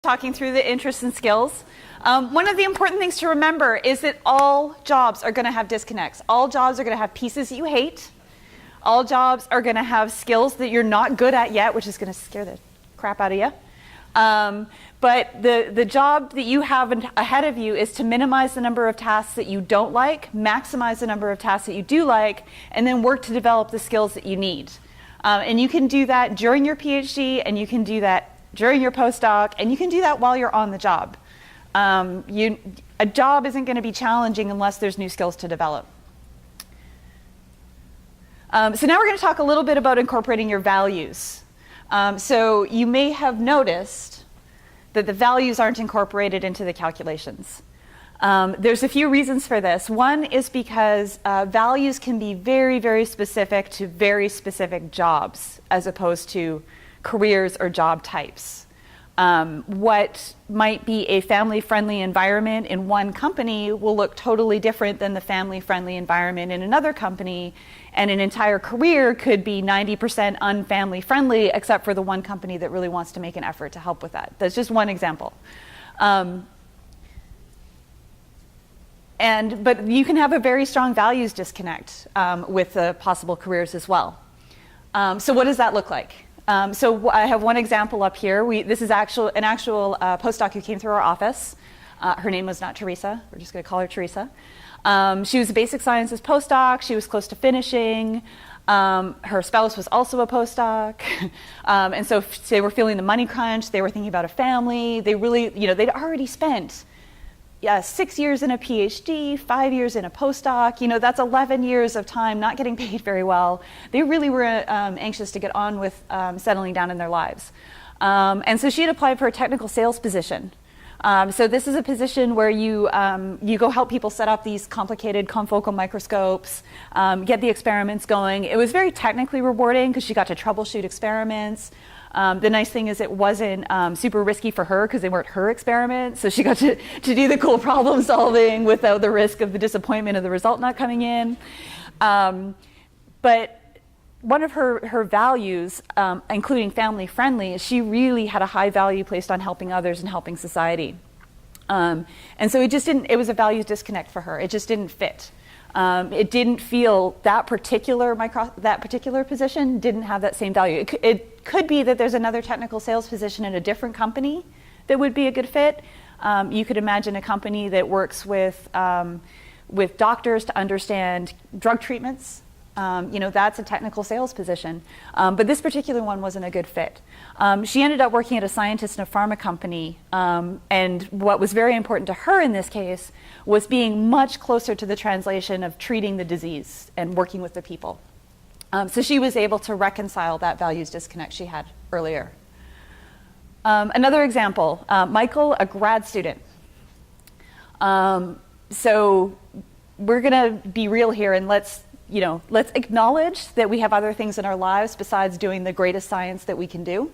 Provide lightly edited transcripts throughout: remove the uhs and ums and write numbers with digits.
talking through the interests and skills. One of the important things to remember is that all jobs are going to have disconnects. All jobs are going to have pieces that you hate. All jobs are going to have skills that you're not good at yet, which is going to scare the crap out of you. But the job that you have ahead of you is to minimize the number of tasks that you don't like, maximize the number of tasks that you do like, and then work to develop the skills that you need. And you can do that during your PhD, and you can do that during your postdoc, and you can do that while you're on the job. A job isn't going to be challenging unless there's new skills to develop. So now we're going to talk a little bit about incorporating your values. So you may have noticed that the values aren't incorporated into the calculations. There's a few reasons for this. One is because values can be very, very specific to very specific jobs as opposed to careers or job types. What might be a family-friendly environment in one company will look totally different than the family-friendly environment in another company, and an entire career could be 90% unfamily-friendly, except for the one company that really wants to make an effort to help with that. That's just one example. But you can have a very strong values disconnect with the possible careers as well. So what does that look like? So I have one example up here. This is an actual postdoc who came through our office. Her name was not Teresa. We're just going to call her Teresa. She was a basic sciences postdoc. She was close to finishing. Her spouse was also a postdoc. And so they were feeling the money crunch. They were thinking about a family. They really, they'd already spent 6 years in a PhD, 5 years in a postdoc. That's 11 years of time not getting paid very well. They really were anxious to get on with settling down in their lives. And so she had applied for a technical sales position. So this is a position where you go help people set up these complicated confocal microscopes, get the experiments going. It was very technically rewarding because she got to troubleshoot experiments. The nice thing is it wasn't super risky for her because they weren't her experiments. So she got to do the cool problem solving without the risk of the disappointment of the result not coming in. But one of her values, including family friendly, is she really had a high value placed on helping others and helping society. And so it was a values disconnect for her. It just didn't fit. It didn't feel that particular position didn't have that same value. It could be that there's another technical sales position in a different company that would be a good fit. You could imagine a company that works with doctors to understand drug treatments. That's a technical sales position. But this particular one wasn't a good fit. She ended up working at a scientist in a pharma company. And what was very important to her in this case was being much closer to the translation of treating the disease and working with the people. So she was able to reconcile that values disconnect she had earlier. Another example, Michael, a grad student. So we're going to be real here and let's acknowledge that we have other things in our lives besides doing the greatest science that we can do.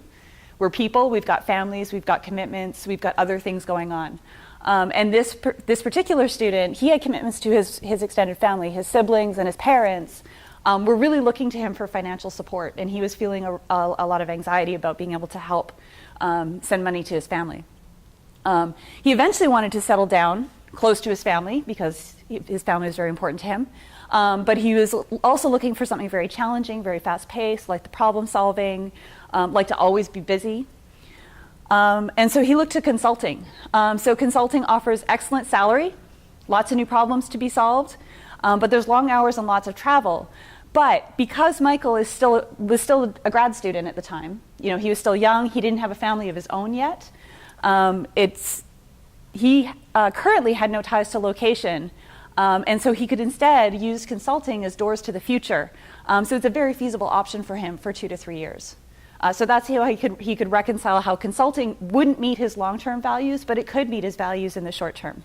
We're people, we've got families, we've got commitments, we've got other things going on. And this particular student, he had commitments to his extended family, his siblings and his parents. Were really looking to him for financial support, and he was feeling a lot of anxiety about being able to help send money to his family. He eventually wanted to settle down close to his family because his family was very important to him. But he was also looking for something very challenging, very fast-paced, like the problem solving, like to always be busy. And so he looked to consulting. So consulting offers excellent salary, lots of new problems to be solved, but there's long hours and lots of travel. But because Michael was still a grad student at the time, he was still young, he didn't have a family of his own yet. He currently had no ties to location. And so he could instead use consulting as doors to the future. So it's a very feasible option for him for 2 to 3 years. So that's how he could reconcile how consulting wouldn't meet his long-term values, but it could meet his values in the short term.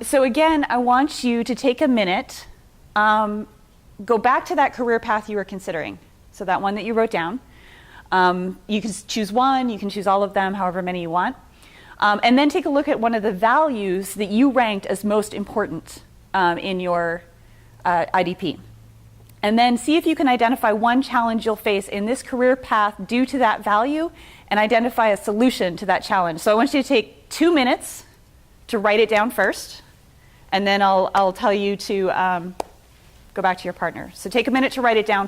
So again, I want you to take a minute, go back to that career path you were considering. So that one that you wrote down. You can choose one, you can choose all of them, however many you want. And then take a look at one of the values that you ranked as most important in your IDP. And then see if you can identify one challenge you'll face in this career path due to that value, and identify a solution to that challenge. So I want you to take 2 minutes to write it down first, and then I'll tell you to go back to your partner. So take a minute to write it down